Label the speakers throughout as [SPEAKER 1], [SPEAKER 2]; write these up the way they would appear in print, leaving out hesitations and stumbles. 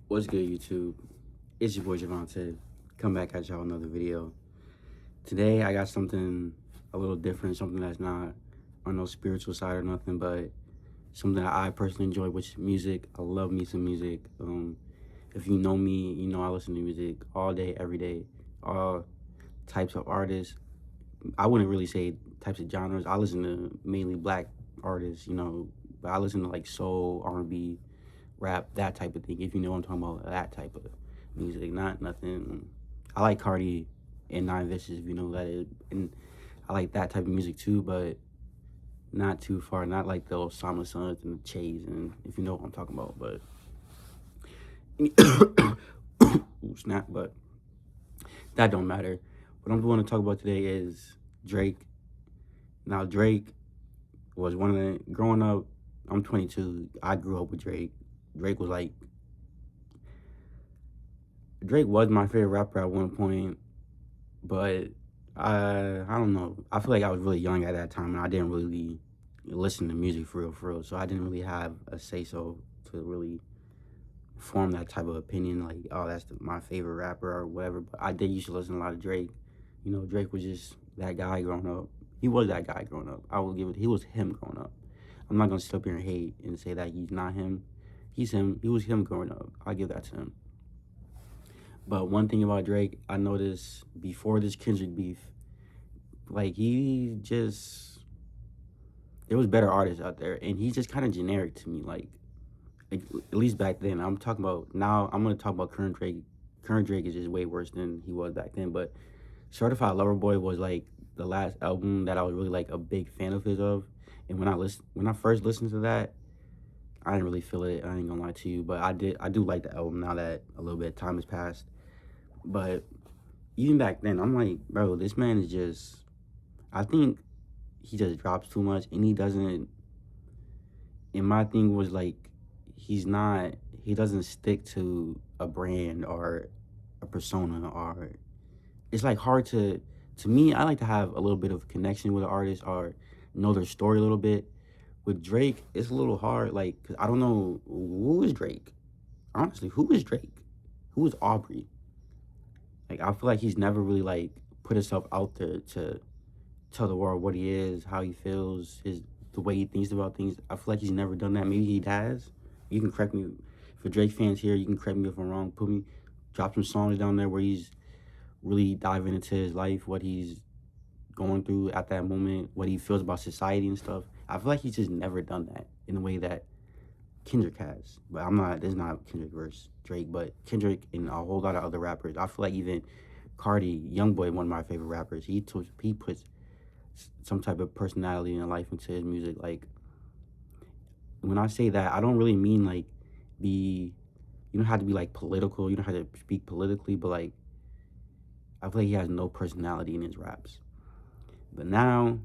[SPEAKER 1] What's good, YouTube? It's your boy Javante. Come back at y'all another video. Today I got something a little different, something that's not on no spiritual side or nothing, but something that I personally enjoy, which is music. I love me some music. If you know me, you know I listen to music all day, every day, all types of artists. I wouldn't really say types of genres. I listen to mainly black artists, but I listen to like soul, R&B, rap, that type of thing. If you know what I'm talking about, that type of music, not nothing. I like Cardi and Nine Vicious, if you know who that is, and I like that type of music too, but not too far. Not like the Osama Sons and the Chase, and if you know what I'm talking about, but ooh, snap. But that don't matter. What I'm going to talk about today is Drake. Now Drake was one of the growing up. I'm 22. I grew up with Drake. Drake was like Drake was my favorite rapper at one point, but I don't know. I feel like I was really young at that time, and I didn't really listen to music for real, for real. So I didn't really have a say so to really form that type of opinion. Like, oh, that's my favorite rapper or whatever. But I did used to listen to a lot of Drake. Drake was just that guy growing up. He was that guy growing up. I will give it. He was him growing up. I'm not gonna sit up here and hate and say that he's not him. He's him. He was him growing up. I'll give that to him. But one thing about Drake, I noticed before this Kendrick beef, like there was better artists out there, and he's just kind of generic to me. Like at least back then. I'm talking about now. I'm gonna talk about current Drake. Current Drake is just way worse than he was back then. But Certified Lover Boy was like the last album that I was really like a big fan of his of. And when I first listened to that, I didn't really feel it. I ain't gonna lie to you, but I did. I do like the album now that a little bit of time has passed. But even back then, I'm like, bro, this man is just. I think he just drops too much, and he doesn't. And my thing was like, he's not. He doesn't stick to a brand or a persona, or it's like hard to. To me, I like to have a little bit of connection with an artist or know their story a little bit. With Drake, it's a little hard. Like, 'cause I don't know who is Drake. Honestly, who is Drake? Who is Aubrey? Like, I feel like he's never really like put himself out there to tell the world what he is, how he feels, the way he thinks about things. I feel like he's never done that. Maybe he has. You can correct me. For Drake fans here, you can correct me if I'm wrong. Drop some songs down there where he's really diving into his life, what he's going through at that moment, what he feels about society and stuff. I feel like he's just never done that in the way that Kendrick has. But I'm not. This is not Kendrick versus Drake, but Kendrick and a whole lot of other rappers. I feel like even Cardi, YoungBoy, one of my favorite rappers. He puts some type of personality and life into his music. Like when I say that, I don't really mean like be. You don't have to be like political. You don't have to speak politically, but like I feel like he has no personality in his raps. But now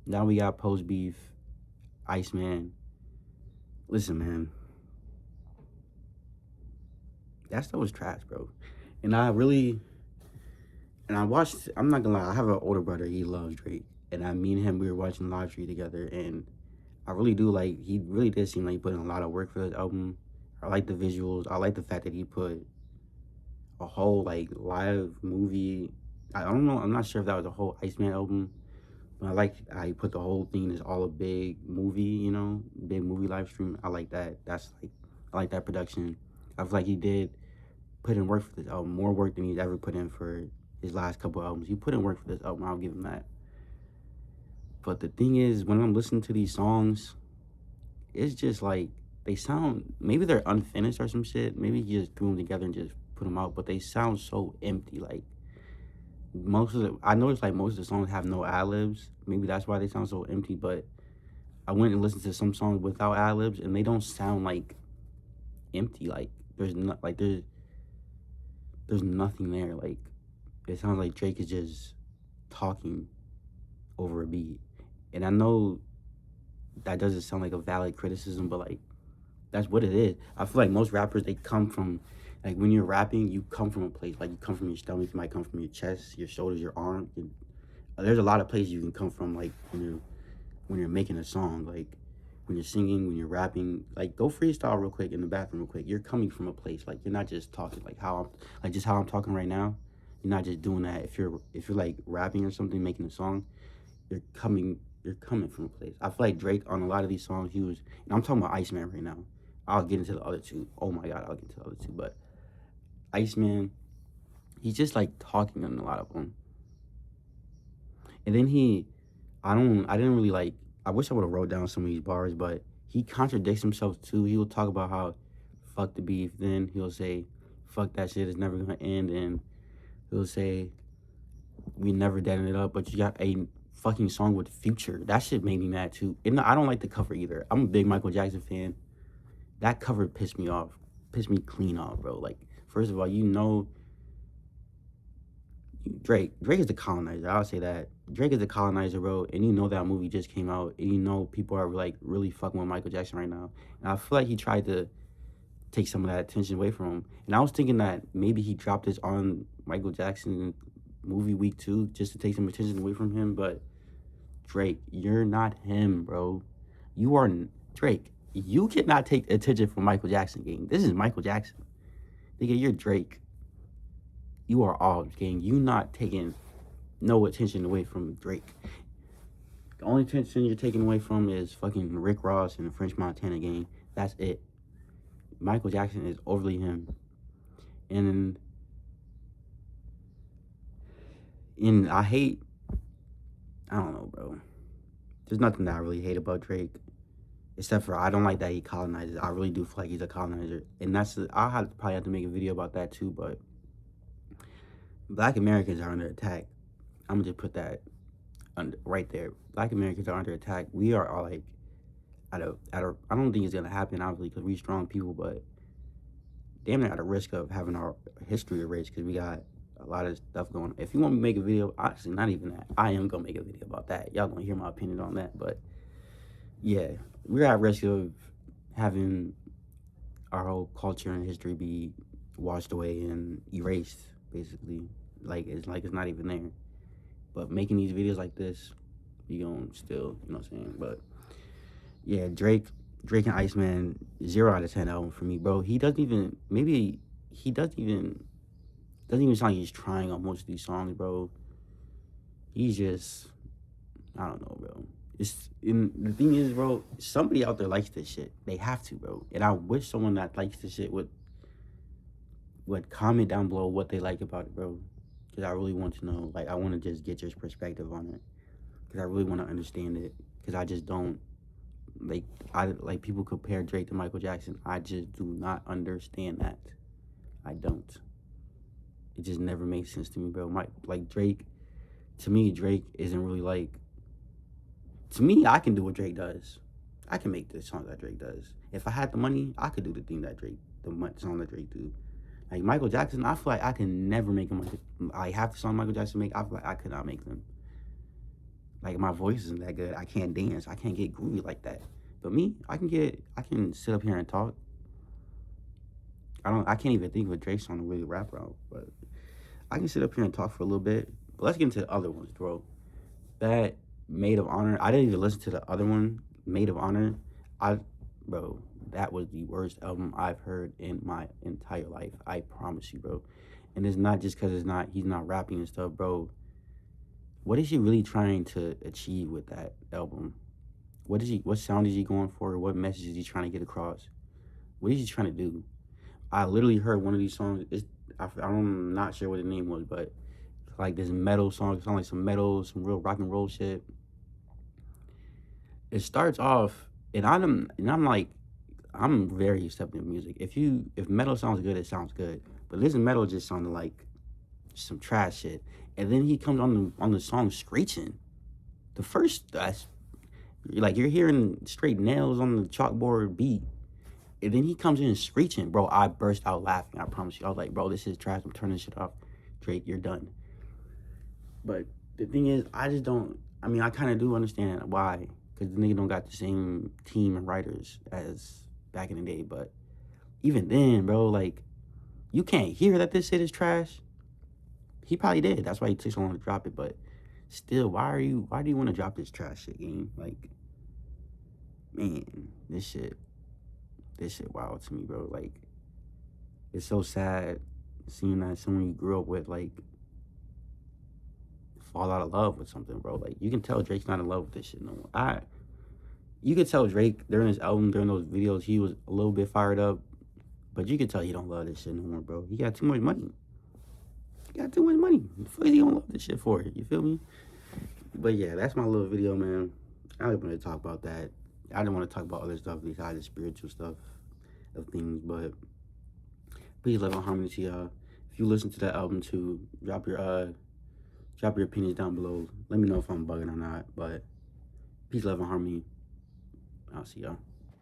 [SPEAKER 1] we got post beef, Iceman. Listen, man, that stuff was trash, bro. And I watched. I'm not gonna lie. I have an older brother. He loves Drake, and me and him, we were watching Live Tree together, and I really do like. He really did seem like he put in a lot of work for this album. I like the visuals. I like the fact that he put a whole like live movie. I don't know. I'm not sure if that was a whole Iceman album. But I like how he put the whole thing as all a big movie, big movie live stream. I like that. I like that production. I feel like he did put in work for this album, more work than he's ever put in for his last couple albums. He put in work for this album. I'll give him that. But the thing is, when I'm listening to these songs, it's just like they sound. Maybe they're unfinished or some shit. Maybe he just threw them together and just put them out. But they sound so empty. Like I noticed like most of the songs have no ad-libs. Maybe that's why they sound so empty, but I went and listened to some songs without ad-libs and they don't sound like empty. Like there's not like there's nothing there. Like it sounds like Drake is just talking over a beat. And I know that doesn't sound like a valid criticism, but like that's what it is. I feel like most rappers, they come from, like when you're rapping, you come from a place. Like you come from your stomach, you might come from your chest, your shoulders, your arm. There's a lot of places you can come from, like when you're making a song. Like when you're singing, when you're rapping, like go freestyle real quick in the bathroom real quick. You're coming from a place, like you're not just talking like just how I'm talking right now. You're not just doing that. If you're like rapping or something, making a song, you're coming from a place. I feel like Drake on a lot of these songs, he was, and I'm talking about Iceman right now. I'll get into the other two. Oh my god, I'll get into the other two. But Iceman, he's just like talking in a lot of them. And then I didn't really like, I wish I would have wrote down some of these bars, but he contradicts himself too. He will talk about how fuck the beef, then he'll say fuck that shit is never gonna end, and he'll say we never deadened it up, but you got a fucking song with Future. That shit made me mad too. And I don't like the cover either. I'm a big Michael Jackson fan. That cover pissed me off. Pissed me clean off, bro. Like, first of all, Drake is the colonizer. I'll say that. Drake is the colonizer, bro. And you know that movie just came out. And you know people are like really fucking with Michael Jackson right now. And I feel like he tried to take some of that attention away from him. And I was thinking that maybe he dropped this on Michael Jackson movie week 2 just to take some attention away from him. But Drake, you're not him, bro. You are Drake. You cannot take attention from Michael Jackson, gang. This is Michael Jackson. Nigga, you're Drake. You are all, gang. You not taking no attention away from Drake. The only attention you're taking away from is fucking Rick Ross and the French Montana gang. That's it. Michael Jackson is overly him. And I don't know, bro. There's nothing that I really hate about Drake. Except for I don't like that he colonizes. I really do feel like he's a colonizer. And I'll probably have to make a video about that too, but Black Americans are under attack. I'm gonna just put that right there. Black Americans are under attack. We are all like, I don't think it's gonna happen, obviously, because we strong people, but damn near at a risk of having our history erased because we got a lot of stuff going on. If you want me to make a video, actually, not even that. I am gonna make a video about that. Y'all gonna hear my opinion on that, but yeah, we're at risk of having our whole culture and history be washed away and erased, basically. Like it's not even there. But making these videos like this, we gon' still, you know what I'm saying? But yeah, Drake and Iceman, 0 out of 10 album for me, bro. He doesn't even sound like he's trying on most of these songs, bro. He's just, I don't know, bro. The thing is, bro, somebody out there likes this shit. They have to, bro. And I wish someone that likes this shit would comment down below what they like about it, bro. Because I really want to know. Like, I want to just get your perspective on it. Because I really want to understand it. Because I just don't. Like people compare Drake to Michael Jackson. I just do not understand that. I don't. It just never makes sense to me, bro. Drake, to me, Drake isn't really like. To me, I can do what Drake does. I can make the songs that Drake does. If I had the money, I could do the song that Drake do. Like Michael Jackson, I feel like I can never make him like half the song Michael Jackson make. I feel like I could not make them. Like my voice isn't that good. I can't dance. I can't get groovy like that. But me, I can sit up here and talk. I can't even think of a Drake song to really rap around. But I can sit up here and talk for a little bit. But let's get into the other ones, bro. That Maid of Honor. I didn't even listen to the other one, Maid of Honor. Bro, that was the worst album I've heard in my entire life. I promise you, bro. And it's not just because he's not rapping and stuff, bro. What is he really trying to achieve with that album? What sound is he going for? What message is he trying to get across? What is he trying to do? I literally heard one of these songs. I'm not sure what the name was, but like this metal song. It sounds like some metal, some real rock and roll shit. It starts off, and I'm like, I'm very accepting of music. If metal sounds good, it sounds good. But this metal just sounded like some trash shit. And then he comes on the song screeching. The first, you're hearing straight nails on the chalkboard beat. And then he comes in screeching, bro. I burst out laughing. I promise you. I was like, bro, this is trash. I'm turning this shit off. Drake, you're done. But the thing is, I just don't. I mean, I kind of do understand why. Because the nigga don't got the same team and writers as back in the day. But even then, bro, like, you can't hear that this shit is trash. He probably did. That's why he took so long to drop it. But still, why do you want to drop this trash shit, game? Like, Man, this shit wild to me, bro. Like, it's so sad seeing that someone you grew up with, like, fall out of love with something, bro. Like, you can tell Drake's not in love with this shit no more. You could tell Drake during his album, during those videos, he was a little bit fired up, but you could tell he don't love this shit no more, bro. He got too much money. He got too much money. The fuck is he gonna love this shit for? You feel me? But yeah, that's my little video, man. I didn't want to talk about that. I didn't want to talk about other stuff besides the spiritual stuff of things, but peace, love, and harmony to y'all. If you listen to that album too, drop your opinions down below. Let me know if I'm bugging or not. But peace, love, and harmony. I'll see y'all.